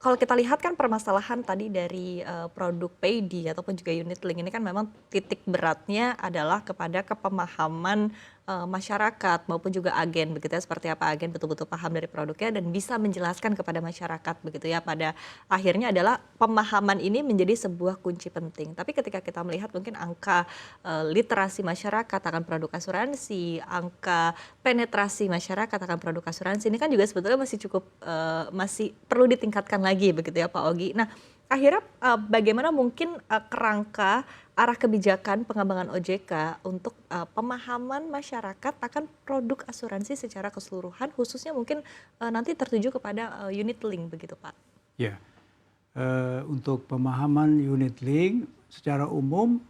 kalau kita lihat kan permasalahan tadi dari, produk paydi ataupun juga unit link ini kan memang titik beratnya adalah kepada kepemahaman, masyarakat maupun juga agen begitu ya, seperti apa agen betul-betul paham dari produknya dan bisa menjelaskan kepada masyarakat begitu ya. Pada akhirnya adalah pemahaman ini menjadi sebuah kunci penting. Tapi ketika kita melihat mungkin angka, literasi masyarakat akan produk asuransi, angka penetrasi masyarakat akan produk asuransi ini kan juga sebetulnya masih cukup, masih perlu ditingkatkan lagi begitu ya Pak Ogi. Nah akhirnya, bagaimana mungkin, kerangka arah kebijakan pengembangan OJK untuk, pemahaman masyarakat akan produk asuransi secara keseluruhan khususnya mungkin, nanti tertuju kepada, unit link begitu Pak? Ya, untuk pemahaman unit link secara umum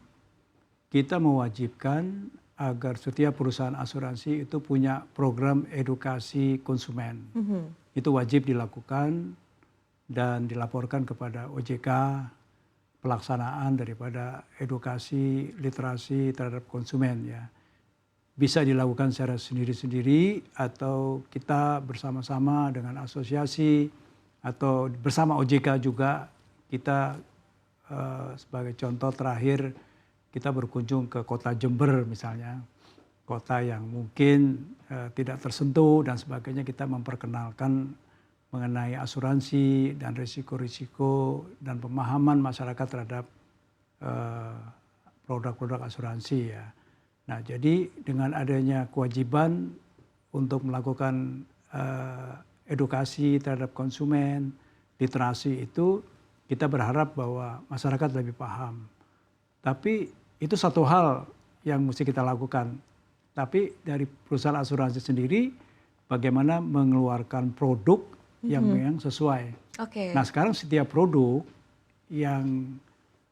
kita mewajibkan agar setiap perusahaan asuransi itu punya program edukasi konsumen. Mhm. Itu wajib dilakukan dan dilaporkan kepada OJK pelaksanaan daripada edukasi literasi terhadap konsumen ya. Bisa dilakukan secara sendiri-sendiri atau kita bersama-sama dengan asosiasi atau bersama OJK juga kita sebagai contoh terakhir kita berkunjung ke kota Jember misalnya, kota yang mungkin tidak tersentuh dan sebagainya, kita memperkenalkan mengenai asuransi dan risiko-risiko dan pemahaman masyarakat terhadap produk-produk asuransi ya. Nah jadi dengan adanya kewajiban untuk melakukan edukasi terhadap konsumen, literasi itu kita berharap bahwa masyarakat lebih paham. Tapi itu satu hal yang mesti kita lakukan. Tapi dari perusahaan asuransi sendiri bagaimana mengeluarkan produk yang memang sesuai. Oke. Nah sekarang setiap produk yang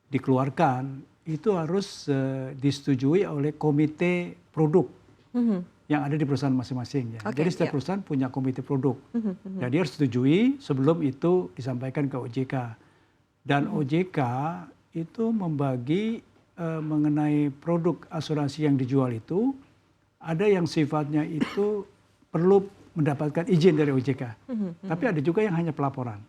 dikeluarkan itu harus disetujui oleh komite produk yang ada di perusahaan masing-masing ya. Oke, Jadi setiap ya. perusahaan punya komite produk. Jadi harus setujui sebelum itu disampaikan ke OJK. Dan OJK itu membagi mengenai produk asuransi yang dijual itu ada yang sifatnya itu perlu mendapatkan izin dari OJK. Tapi ada juga yang hanya pelaporan.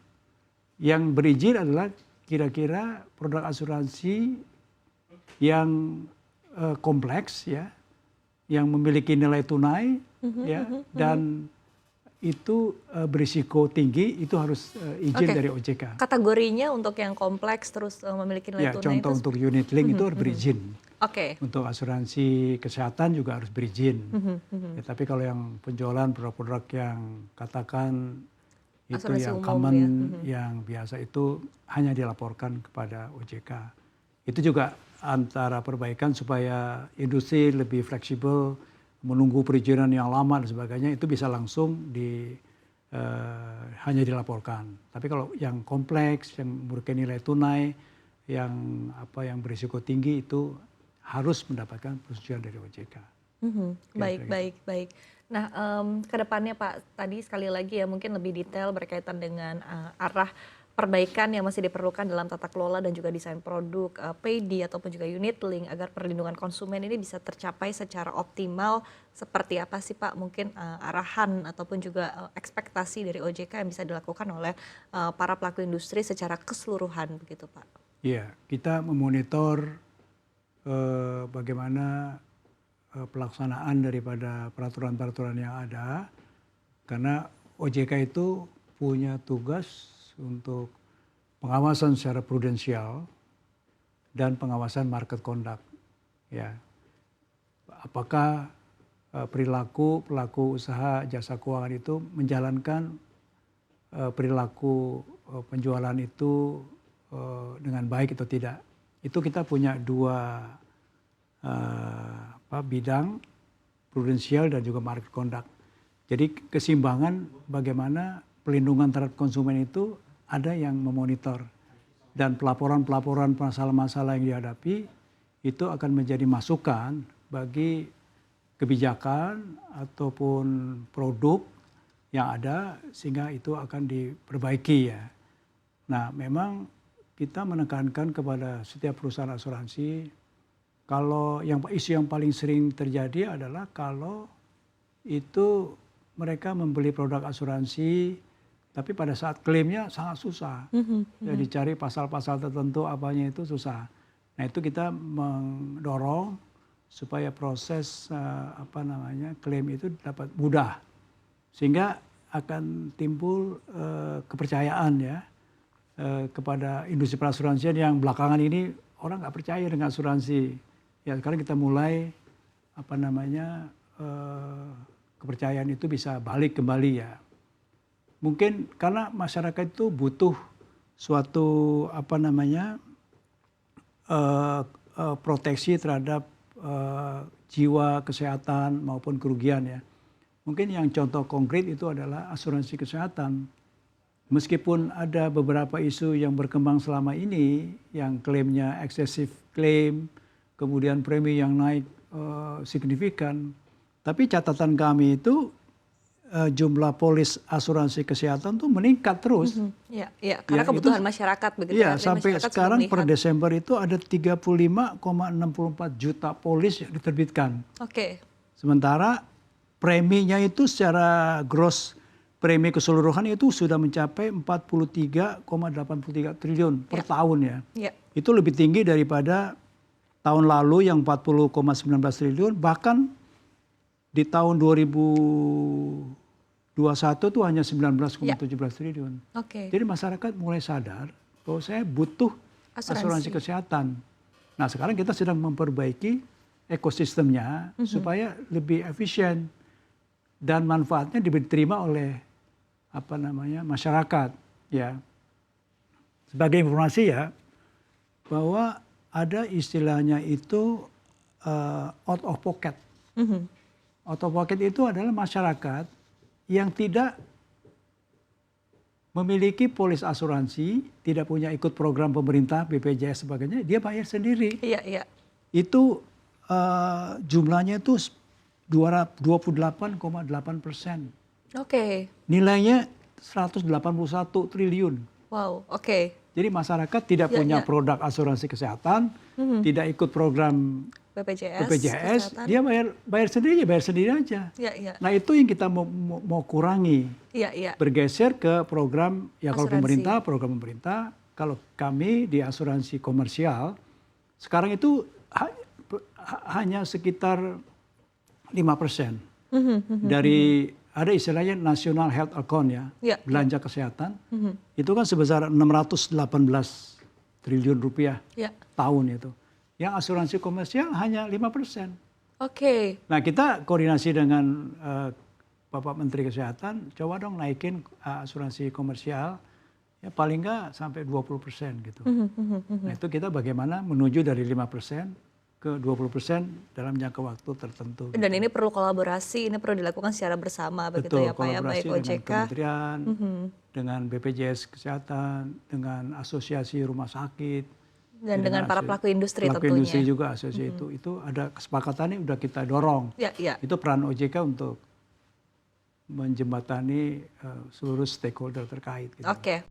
Yang berizin adalah kira-kira produk asuransi yang kompleks ya, yang memiliki nilai tunai ya dan itu berisiko tinggi, itu harus izin dari OJK. Kategorinya untuk yang kompleks terus, memiliki nilai Ya, tunai contoh itu untuk unit link itu harus berizin. Oke. Untuk asuransi kesehatan juga harus berizin. Ya, tapi kalau yang penjualan produk-produk yang katakan itu Asuransi yang umum common, ya. yang biasa itu hanya dilaporkan kepada OJK. Itu juga antara perbaikan supaya industri lebih fleksibel, menunggu perizinan yang lama dan sebagainya, itu bisa langsung hanya dilaporkan. Tapi kalau yang kompleks, yang memiliki nilai tunai, yang berisiko tinggi itu harus mendapatkan persetujuan dari OJK. Baik baik baik. Nah, ke depannya Pak, tadi sekali lagi ya mungkin lebih detail berkaitan dengan, arah perbaikan yang masih diperlukan dalam tata kelola dan juga desain produk, paydi ataupun juga unit link agar perlindungan konsumen ini bisa tercapai secara optimal, seperti apa sih Pak mungkin, arahan ataupun juga, ekspektasi dari OJK yang bisa dilakukan oleh, para pelaku industri secara keseluruhan begitu Pak? Iya, kita memonitor bagaimana pelaksanaan daripada peraturan-peraturan yang ada, karena OJK itu punya tugas untuk pengawasan secara prudensial dan pengawasan market conduct. Ya, apakah perilaku pelaku usaha jasa keuangan itu menjalankan perilaku penjualan itu dengan baik atau tidak? Itu kita punya dua bidang, prudensial dan juga market conduct. Jadi keseimbangan bagaimana pelindungan terhadap konsumen itu ada yang memonitor, dan pelaporan-pelaporan masalah-masalah yang dihadapi itu akan menjadi masukan bagi kebijakan ataupun produk yang ada sehingga itu akan diperbaiki ya. Nah memang kita menekankan kepada setiap perusahaan asuransi, kalau isu yang paling sering terjadi adalah kalau itu mereka membeli produk asuransi Tapi pada saat klaimnya sangat susah. Ya, dicari pasal-pasal tertentu apanya itu susah. Nah itu kita mendorong supaya proses klaim itu dapat mudah. Sehingga akan timbul kepercayaan ya kepada industri perasuransian yang belakangan ini orang nggak percaya dengan asuransi. Ya sekarang kita mulai kepercayaan itu bisa balik kembali ya. Mungkin karena masyarakat itu butuh suatu proteksi terhadap jiwa, kesehatan maupun kerugian ya. Mungkin yang contoh konkret itu adalah asuransi kesehatan. Meskipun ada beberapa isu yang berkembang selama ini, yang klaimnya excessive claim, kemudian premi yang naik signifikan, tapi catatan kami itu jumlah polis asuransi kesehatan tuh meningkat terus. Iya, karena kebutuhan masyarakat begitu. Iya, sampai sekarang per Desember itu ada 35,64 juta polis yang diterbitkan. Oke. Sementara preminya itu secara gross premi keseluruhan itu sudah mencapai 43,83 triliun per tahun ya. Itu lebih tinggi daripada tahun lalu yang 40,19 triliun, bahkan di tahun 2021 itu hanya 19,17 triliun. Jadi masyarakat mulai sadar bahwa saya butuh asuransi kesehatan. Nah sekarang kita sedang memperbaiki ekosistemnya supaya lebih efisien dan manfaatnya diterima oleh masyarakat ya. Sebagai informasi ya, bahwa ada istilahnya itu out of pocket. Out of pocket itu adalah masyarakat yang tidak memiliki polis asuransi, tidak punya ikut program pemerintah, BPJS sebagainya, dia bayar sendiri. Iya. Itu jumlahnya itu 28,8%. Oke. Nilainya 181 triliun. Wow, oke. Jadi masyarakat tidak punya produk asuransi kesehatan, tidak ikut program BPJS, dia bayar sendiri aja. Nah itu yang kita mau kurangi. Bergeser ke program kalau program pemerintah. Kalau kami di asuransi komersial sekarang itu hanya sekitar 5% dari ada istilahnya National Health Account ya, belanja kesehatan. Itu kan sebesar 618 triliun rupiah tahun itu. Yang asuransi komersial hanya 5%. Oke. Nah kita koordinasi dengan Bapak Menteri Kesehatan, coba dong naikin asuransi komersial, ya paling nggak sampai 20% gitu. Nah itu kita bagaimana menuju dari 5% ke 20% dalam jangka waktu tertentu. Dan ini perlu kolaborasi, ini perlu dilakukan secara bersama begitu ya Pak ya, baik OJK, dengan kementerian, dengan BPJS Kesehatan, dengan asosiasi rumah sakit, dan dengan para pelaku industri tentunya. Pelaku industri juga asosiasi itu ada kesepakatannya udah kita dorong. Itu peran OJK untuk menjembatani seluruh stakeholder terkait. Gitu. Oke.